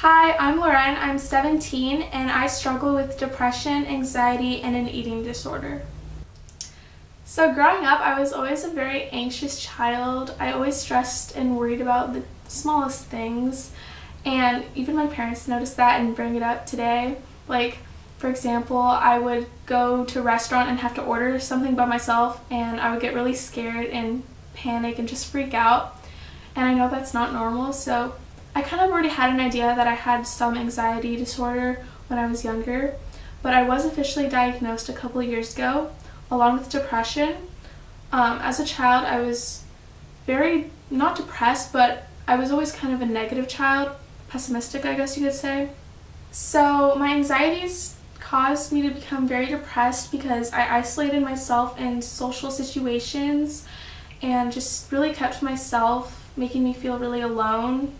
Hi, I'm Lauren. I'm 17 and I struggle with depression, anxiety, and an eating disorder. So growing up, I was always a very anxious child. I always stressed and worried about the smallest things, and even my parents noticed that and bring it up today. Like, for example, I would go to a restaurant and have to order something by myself, and I would get really scared and panic and just freak out. And I know that's not normal, so I kind of already had an idea that I had some anxiety disorder when I was younger, but I was officially diagnosed a couple of years ago, along with depression. As a child, I was very, not depressed, but I was always kind of a negative child, pessimistic, I guess you could say. So my anxieties caused me to become very depressed because I isolated myself in social situations and just really kept myself, making me feel really alone.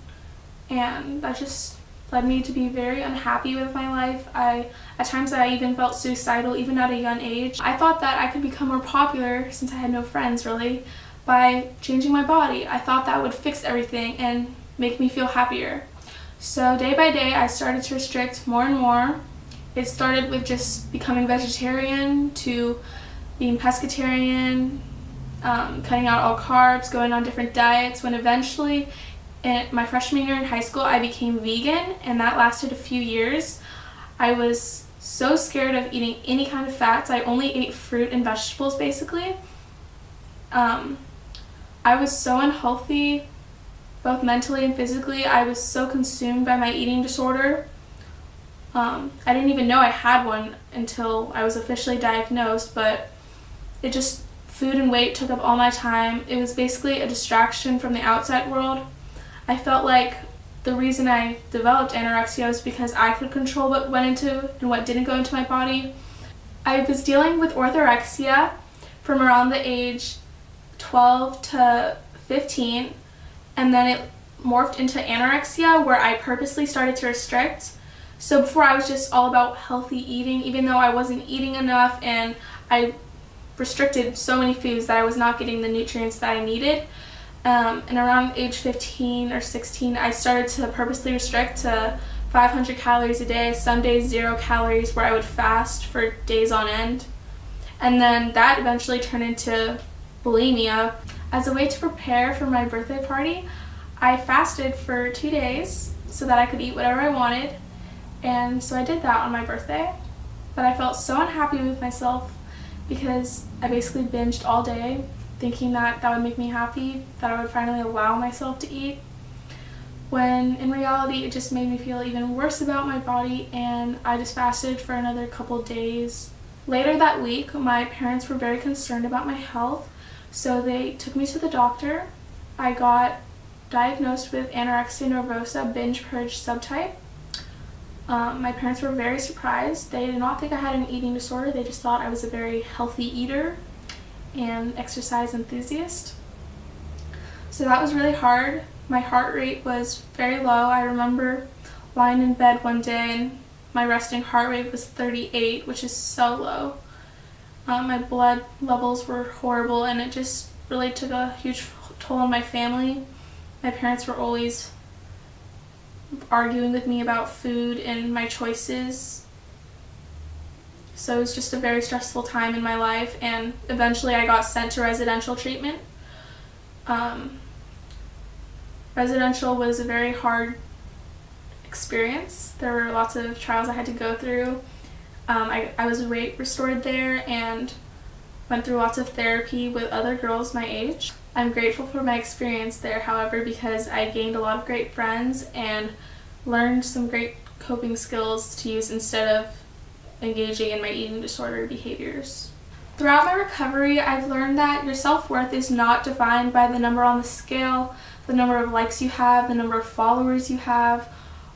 And that just led me to be very unhappy with my life. At times I even felt suicidal, even at a young age. I thought that I could become more popular, since I had no friends really, by changing my body. I thought that would fix everything and make me feel happier. So day by day I started to restrict more and more. It started with just becoming vegetarian to being pescatarian, cutting out all carbs, going on different diets, when eventually in my freshman year in high school, I became vegan, and that lasted a few years. I was so scared of eating any kind of fats. I only ate fruit and vegetables, basically. I was so unhealthy, both mentally and physically. I was so consumed by my eating disorder. I didn't even know I had one until I was officially diagnosed, but food and weight took up all my time. It was basically a distraction from the outside world. I felt like the reason I developed anorexia was because I could control what went into and what didn't go into my body. I was dealing with orthorexia from around the age 12 to 15, and then it morphed into anorexia, where I purposely started to restrict. So before, I was just all about healthy eating, even though I wasn't eating enough, and I restricted so many foods that I was not getting the nutrients that I needed. And around age 15 or 16, I started to purposely restrict to 500 calories a day, some days 0 calories, where I would fast for days on end. And then that eventually turned into bulimia. As a way to prepare for my birthday party, I fasted for 2 days so that I could eat whatever I wanted. And so I did that on my birthday. But I felt so unhappy with myself because I basically binged all day, thinking that that would make me happy, that I would finally allow myself to eat, when in reality it just made me feel even worse about my body, and I just fasted for another couple days. Later that week, my parents were very concerned about my health, so they took me to the doctor. I got diagnosed with anorexia nervosa binge purge subtype. My parents were very surprised. They did not think I had an eating disorder. They just thought I was a very healthy eater and exercise enthusiast. So that was really hard. My heart rate was very low. I remember lying in bed one day and my resting heart rate was 38, which is so low. My blood levels were horrible, and it just really took a huge toll on my family. My parents were always arguing with me about food and my choices. So it was just a very stressful time in my life, and eventually I got sent to residential treatment. Residential was a very hard experience. There were lots of trials I had to go through. I was weight restored there and went through lots of therapy with other girls my age. I'm grateful for my experience there, however, because I gained a lot of great friends and learned some great coping skills to use instead of engaging in my eating disorder behaviors. Throughout my recovery, I've learned that your self-worth is not defined by the number on the scale, the number of likes you have, the number of followers you have,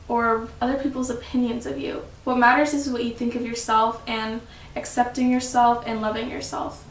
or other people's opinions of you. What matters is what you think of yourself, and accepting yourself and loving yourself.